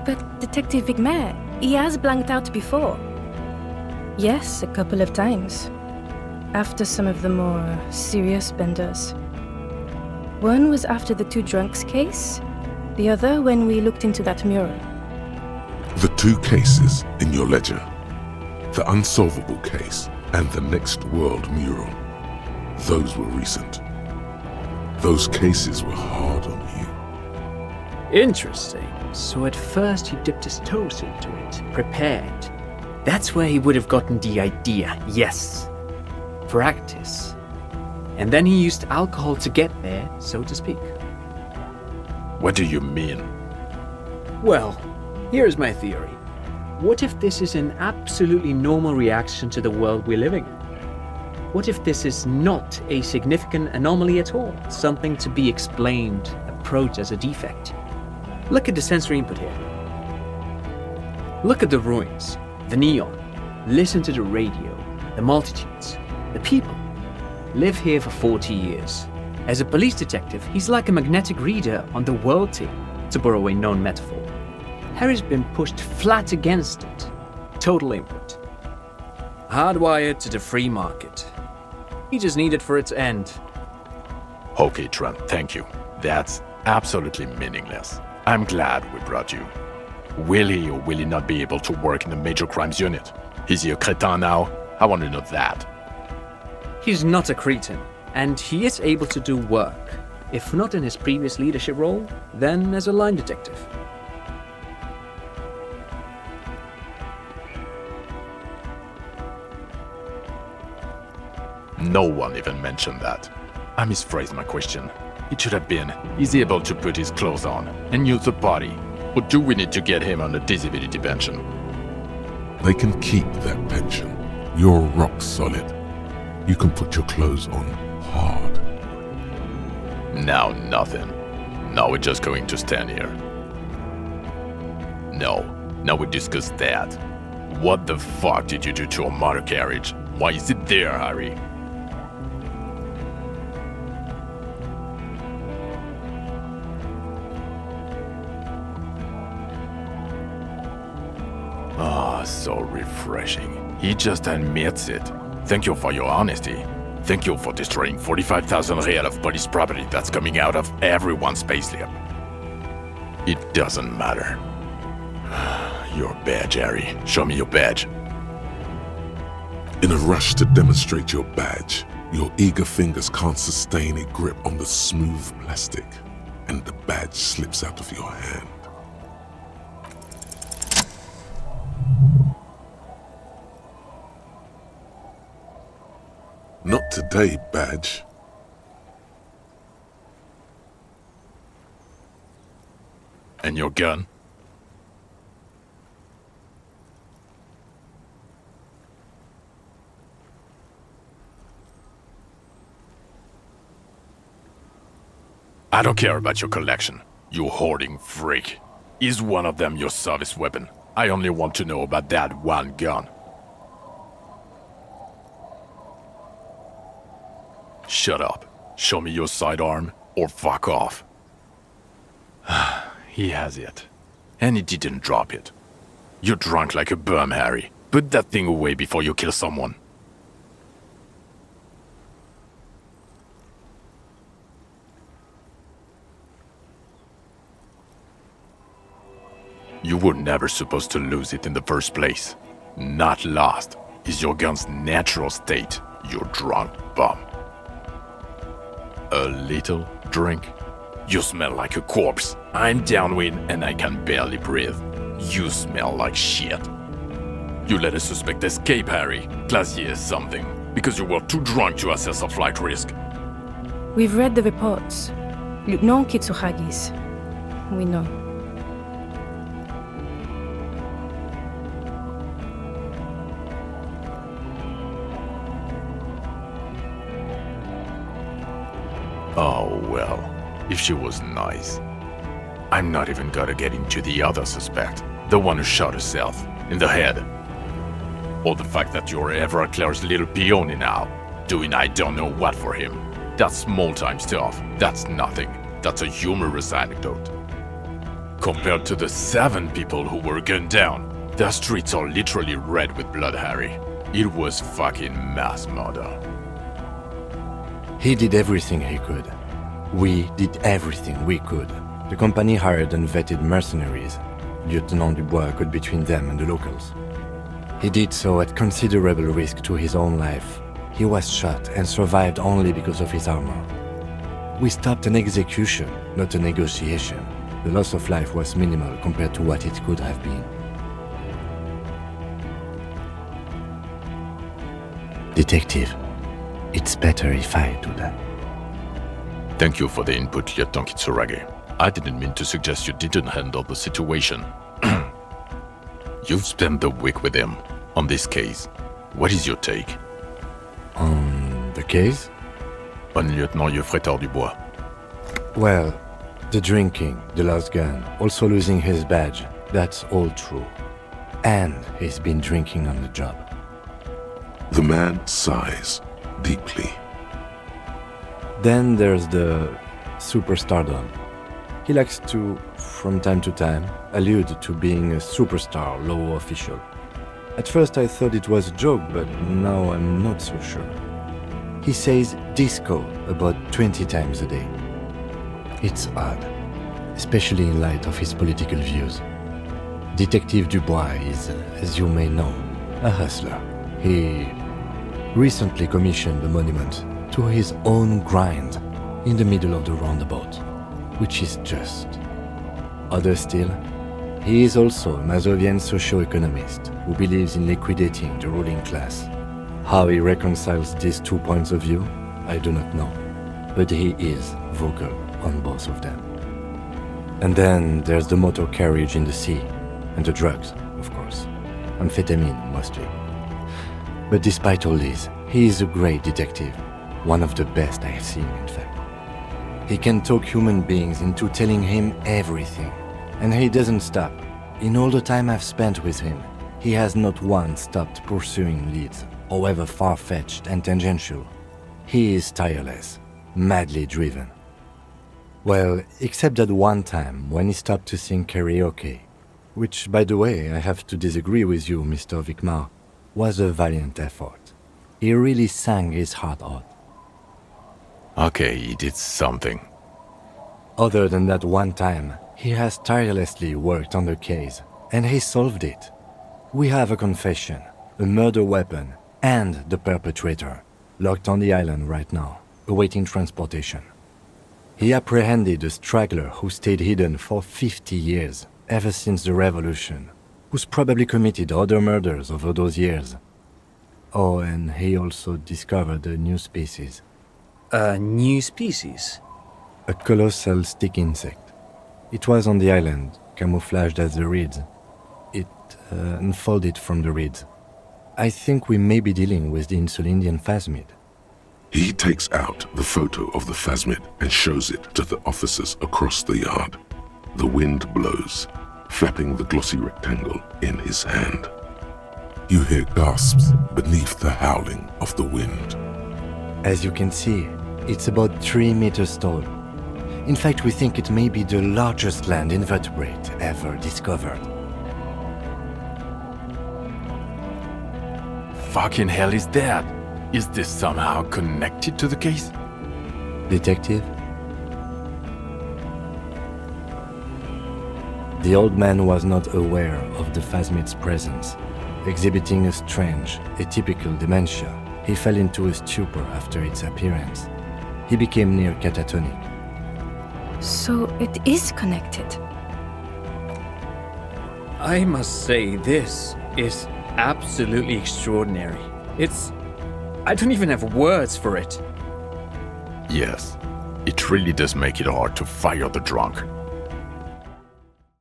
But Detective Vicquemare, he has blanked out before. Yes, a couple of times. After some of the more serious benders. One was after the two drunks case, the other when we looked into that mural. The two cases in your ledger, the unsolvable case and the Next World mural, those were recent. Those cases were hard on you. Interesting. So at first he dipped his toes into it, prepared. That's where he would have gotten the idea, yes. Practice. And then he used alcohol to get there, so to speak. What do you mean? Well, here's my theory. What if this is an absolutely normal reaction to the world we're living in? What if this is not a significant anomaly at all? Something to be explained, approached as a defect? Look at the sensory input here. Look at the ruins, the neon. Listen to the radio, the multitudes, the people. Live here for 40 years. As a police detective, he's like a magnetic reader on the world team, to borrow a known metaphor. Harry's been pushed flat against it. Total input. Hardwired to the free market. He just needed for its end. Okay, Trent, thank you. That's absolutely meaningless. I'm glad we brought you. Will he or will he not be able to work in the major crimes unit? Is he a cretin now? I want to know that. He's not a cretin, and he is able to do work. If not in his previous leadership role, then as a line detective. No one even mentioned that. I misphrased my question. It should have been, is he able to put his clothes on and use the body? Or do we need to get him on a disability pension? They can keep that pension. You're rock solid. You can put your clothes on hard. Now nothing. Now we're just going to stand here. No, now we discuss that. What the fuck did you do to a motor carriage? Why is it there, Harry? Ah, so refreshing. He just admits it. Thank you for your honesty. Thank you for destroying 45,000 real of police property that's coming out of everyone's payslip. It doesn't matter. Your badge, Harry. Show me your badge. In a rush to demonstrate your badge, your eager fingers can't sustain a grip on the smooth plastic, and the badge slips out of your hand. Not today, badge. And your gun? I don't care about your collection, you hoarding freak. Is one of them your service weapon? I only want to know about that one gun. Shut up. Show me your sidearm, or fuck off. He has it. And he didn't drop it. You're drunk like a bum, Harry. Put that thing away before you kill someone. You were never supposed to lose it in the first place. Not lost. Is your gun's natural state, you drunk bum. A little drink? You smell like a corpse. I'm downwind and I can barely breathe. You smell like shit. You let a suspect escape, Harry. Classier something. Because you were too drunk to assess a flight risk. We've read the reports. Lieutenant Kitsuhagi's. We know. Oh well, if she was nice. I'm not even gonna get into the other suspect, the one who shot herself, in the head. Or the fact that you're ever Claire's little peony now, doing I don't know what for him. That's small-time stuff, that's nothing. That's a humorous anecdote. Compared to the 7 people who were gunned down, the streets are literally red with blood, Harry. It was fucking mass murder. He did everything he could. We did everything we could. The company hired unvetted mercenaries. Lieutenant Dubois got between them and the locals. He did so at considerable risk to his own life. He was shot and survived only because of his armor. We stopped an execution, not a negotiation. The loss of life was minimal compared to what it could have been. Detective, it's better if I do that. Thank you for the input, Lieutenant Kitsuragi. I didn't mean to suggest you didn't handle the situation. You've spent the week with him on this case. What is your take? On the case? On Lieutenant Geoffrey Dubois. Well, the drinking, the lost gun, also losing his badge, that's all true. And he's been drinking on the job. The man sighs deeply. Then there's the superstardom. He likes to, from time to time, allude to being a superstar law official. At first I thought it was a joke, but now I'm not so sure. He says disco about 20 times a day. It's odd, especially in light of his political views. Detective Dubois is, as you may know, a hustler. He recently commissioned a monument to his own grind in the middle of the roundabout, which is just. Other still, he is also a Mazovian socio-economist who believes in liquidating the ruling class. How he reconciles these 2 points of view, I do not know, but he is vocal on both of them. And then there's the motor carriage in the sea, and the drugs, of course, amphetamine mostly. But despite all this, he is a great detective, one of the best I have seen, in fact. He can talk human beings into telling him everything, and he doesn't stop. In all the time I've spent with him, he has not once stopped pursuing leads, however far-fetched and tangential. He is tireless, madly driven. Well, except that one time when he stopped to sing karaoke, which, by the way, I have to disagree with you, Mr. Vicquemare, was a valiant effort. He really sang his heart out. Okay, he did something. Other than that one time, he has tirelessly worked on the case, and he solved it. We have a confession, a murder weapon, and the perpetrator, locked on the island right now, awaiting transportation. He apprehended a straggler who stayed hidden for 50 years, ever since the revolution, who's probably committed other murders over those years. Oh, and he also discovered a new species. A new species? A colossal stick insect. It was on the island, camouflaged as the reeds. It unfolded from the reeds. I think we may be dealing with the Insulindian phasmid. He takes out the photo of the phasmid and shows it to the officers across the yard. The wind blows, flapping the glossy rectangle in his hand. You hear gasps beneath the howling of the wind. As you can see, it's about 3 meters tall. In fact, we think it may be the largest land invertebrate ever discovered. Fucking hell is that? Is this somehow connected to the case? Detective? The old man was not aware of the phasmid's presence. Exhibiting a strange, atypical dementia, he fell into a stupor after its appearance. He became near catatonic. So it is connected. I must say, this is absolutely extraordinary. I don't even have words for it. Yes, it really does make it hard to fire the drunk.